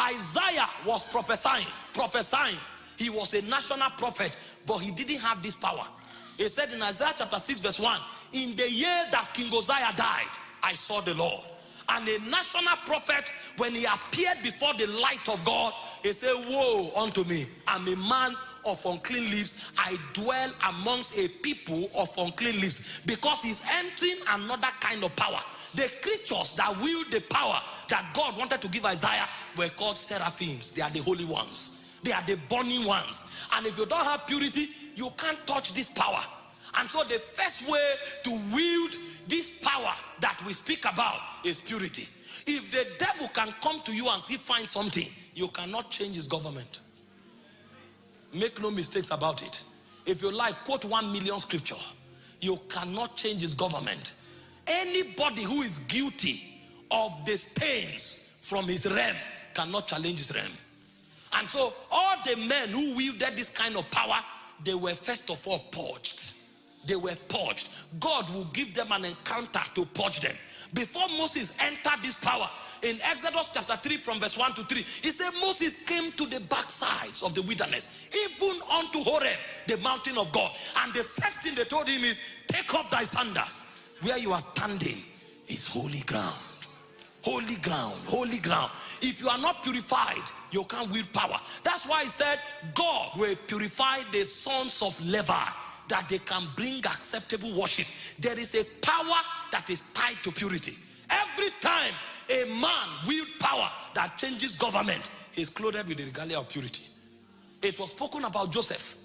Isaiah was prophesying. He was a national prophet, but he didn't have this power. He said in Isaiah chapter 6 verse 1, in the year that King Uzziah died, I saw the Lord. And a national prophet, when he appeared before the light of God, he said, woe unto me, I'm a man of unclean lips. I dwell amongst a people of unclean lips. Because he's entering another kind of power. The creatures that wield the power that God wanted to give Isaiah were called seraphims. They are the holy ones. They are the burning ones. And if you don't have purity, you can't touch this power. And so the first way to wield this power that we speak about is purity. If the devil can come to you and still find something, you cannot change his government. Make no mistakes about it. If you like, quote 1 million scripture. You cannot change his government. Anybody who is guilty of the stains from his realm cannot challenge his realm. And so all the men who wielded this kind of power, they were first of all purged. They were purged. God will give them an encounter to purge them. Before Moses entered this power, in Exodus chapter 3 from verse 1 to 3, he said Moses came to the backsides of the wilderness, even unto Horeb, the mountain of God. And the first thing they told him is, take off thy sandals. Where you are standing is holy ground. Holy ground, holy ground. If you are not purified, you can't wield power. That's why he said, God will purify the sons of Levi, that they can bring acceptable worship. There is a power that is tied to purity. Every time a man wields power that changes government, he is clothed with the regalia of purity. It was spoken about Joseph.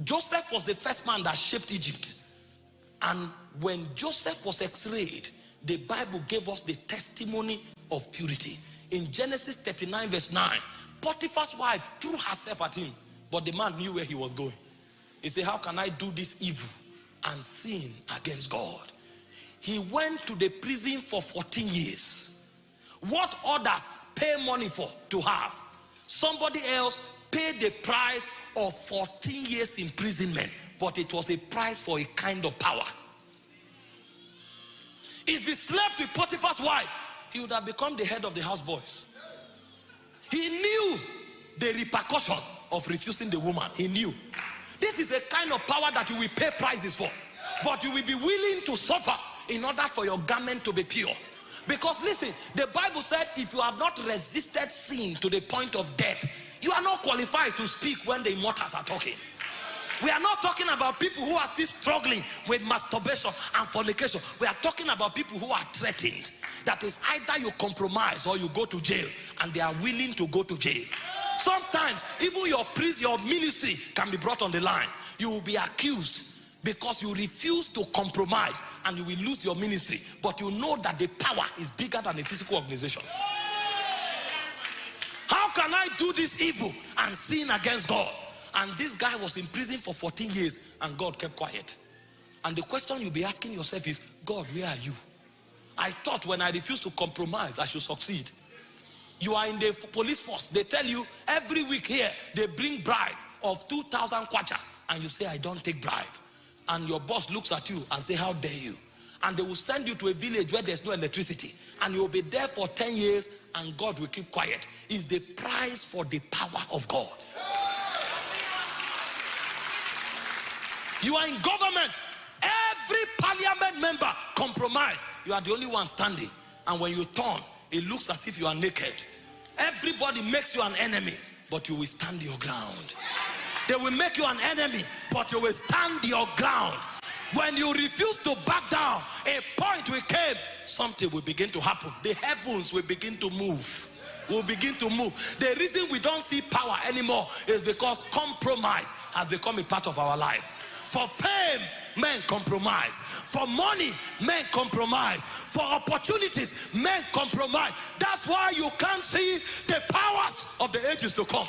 Joseph was the first man that shaped Egypt. And when Joseph was x-rayed, the Bible gave us the testimony of purity. In Genesis 39 verse 9, Potiphar's wife threw herself at him, but the man knew where he was going. He said, how can I do this evil and sin against God? He went to the prison for 14 years. What others pay money for to have, somebody else paid the price of 14 years imprisonment, but it was a price for a kind of power. If he slept with Potiphar's wife, he would have become the head of the houseboys. He knew the repercussion of refusing the woman. He knew. This is a kind of power that you will pay prices for, but you will be willing to suffer in order for your garment to be pure. Because listen, the Bible said if you have not resisted sin to the point of death, you are not qualified to speak when the immortals are talking. We are not talking about people who are still struggling with masturbation and fornication. We are talking about people who are threatened. That is, either you compromise or you go to jail, and they are willing to go to jail. Sometimes even your ministry can be brought on the line. You will be accused because you refuse to compromise, and you will lose your ministry. But you know that the power is bigger than a physical organization. How can I do this evil and sin against God? And this guy was in prison for 14 years, and God kept quiet. And the question you'll be asking yourself is, God, where are you? I thought when I refused to compromise, I should succeed. You are in the police force. They tell you every week here, they bring bribe of 2,000 kwacha. And you say, I don't take bribe. And your boss looks at you and say, how dare you? And they will send you to a village where there's no electricity. And you will be there for 10 years, and God will keep quiet. It's the price for the power of God. You are in government. Every parliament member compromised. You are the only one standing. And when you turn, it looks as if you are naked. Everybody makes you an enemy, but you will stand your ground. They will make you an enemy, but you will stand your ground. When you refuse to back down, a point will come, something will begin to happen. The heavens will begin to move. Will begin to move. The reason we don't see power anymore is because compromise has become a part of our life. For fame, men compromise. For money, men compromise. For opportunities, men compromise. That's why you can't see the powers of the ages to come.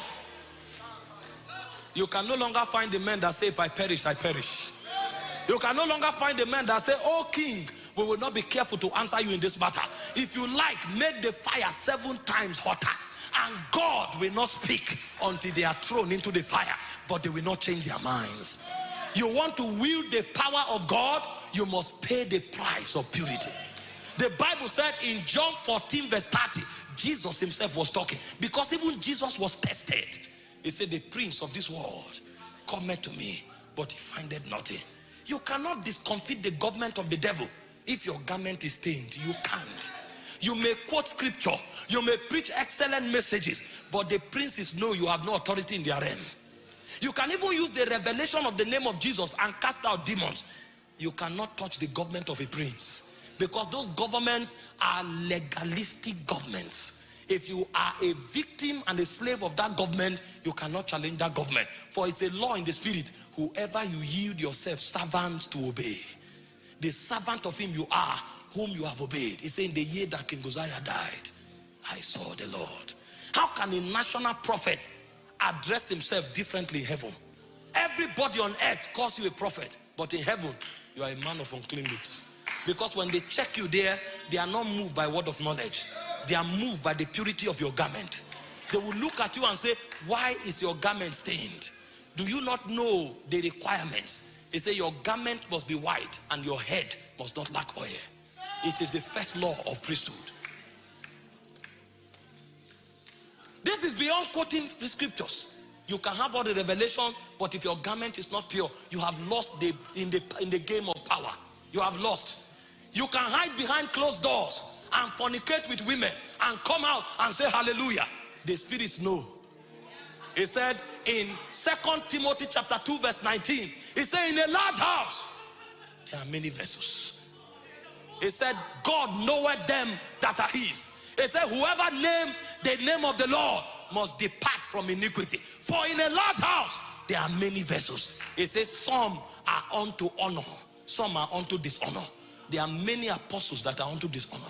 You can no longer find the men that say, if I perish, I perish. You can no longer find the men that say, oh king, we will not be careful to answer you in this matter. If you like, make the fire 7 times hotter, and God will not speak until they are thrown into the fire, but they will not change their minds. You want to wield the power of God, you must pay the price of purity. The Bible said in John 14 verse 30, Jesus himself was talking. Because even Jesus was tested. He said, the prince of this world cometh to me, but he findeth nothing. You cannot discomfit the government of the devil if your garment is stained. You can't. You may quote scripture, you may preach excellent messages, but the princes know you have no authority in their realm. You can even use the revelation of the name of Jesus and cast out demons. You cannot touch the government of a prince, because those governments are legalistic governments. If you are a victim and a slave of that government, you cannot challenge that government. For it's a law in the spirit, whoever you yield yourself servant to obey, the servant of him you are, whom you have obeyed. He said, in the year that King Uzziah died, I saw the Lord. How can a national prophet address himself differently in heaven? Everybody on earth calls you a prophet, but in heaven, you are a man of unclean lips. Because when they check you there, they are not moved by word of knowledge. They are moved by the purity of your garment. They will look at you and say, why is your garment stained? Do you not know the requirements? They say your garment must be white and your head must not lack oil. It is the first law of priesthood. This is beyond quoting the scriptures. You can have all the revelation, but if your garment is not pure, you have lost in the game of power. You have lost. You can hide behind closed doors and fornicate with women and come out and say hallelujah. The spirits know. He said in 2 Timothy chapter 2 verse 19, he said, in a large house there are many vessels. He said, God knoweth them that are his. He said, whoever name the name of the Lord must depart from iniquity. For in a large house there are many vessels. He says, some are unto honor, some are unto dishonor. There are many apostles that are unto dishonor.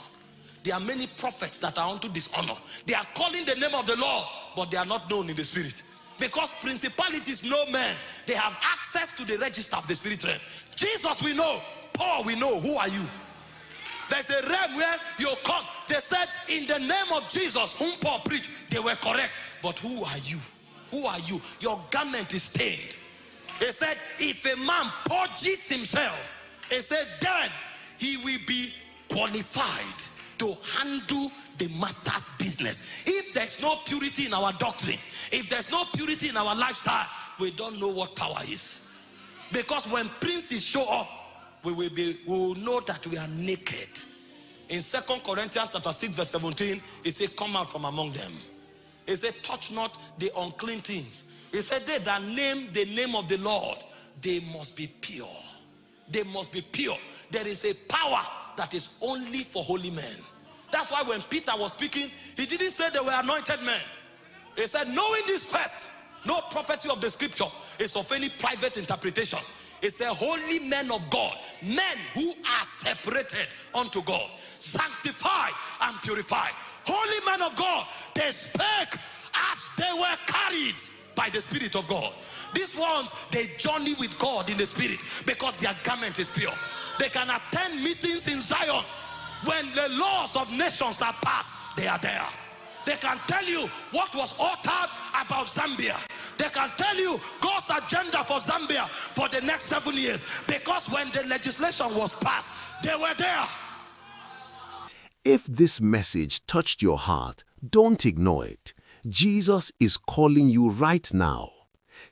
There are many prophets that are unto dishonor. They are calling the name of the Lord, but they are not known in the spirit. Because principalities know men. They have access to the register of the spirit realm. Jesus we know, Paul we know. Who are you? There's a realm where you come. They said, in the name of Jesus, whom Paul preached, they were correct. But who are you? Who are you? Your garment is stained. He said, if a man purges himself, he said, then he will be qualified to handle the master's business. If there's no purity in our doctrine, if there's no purity in our lifestyle, we don't know what power is. Because when princes show up, we will know that we are naked. In 2 Corinthians chapter 6 verse 17, it said, come out from among them. It said, touch not the unclean things. It said, they that name the name of the Lord, they must be pure. They must be pure. There is a power that is only for holy men. That's why when Peter was speaking, he didn't say they were anointed men. He said, knowing this first, no prophecy of the scripture is of any private interpretation. It's a holy men of God, men who are separated unto God, sanctified and purified. Holy men of God, they spake as they were carried by the Spirit of God. These ones, they journey with God in the Spirit because their garment is pure. They can attend meetings in Zion. When the laws of nations are passed, they are there. They can tell you what was uttered about Zambia. They can tell you God's agenda for Zambia for the next 7 years. Because when the legislation was passed, they were there. If this message touched your heart, don't ignore it. Jesus is calling you right now.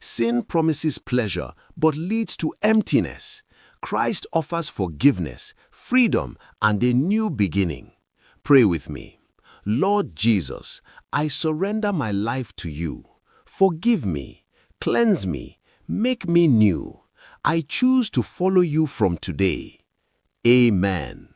Sin promises pleasure but leads to emptiness. Christ offers forgiveness, freedom, and a new beginning. Pray with me. Lord Jesus, I surrender my life to you. Forgive me, cleanse me, make me new. I choose to follow you from today. Amen.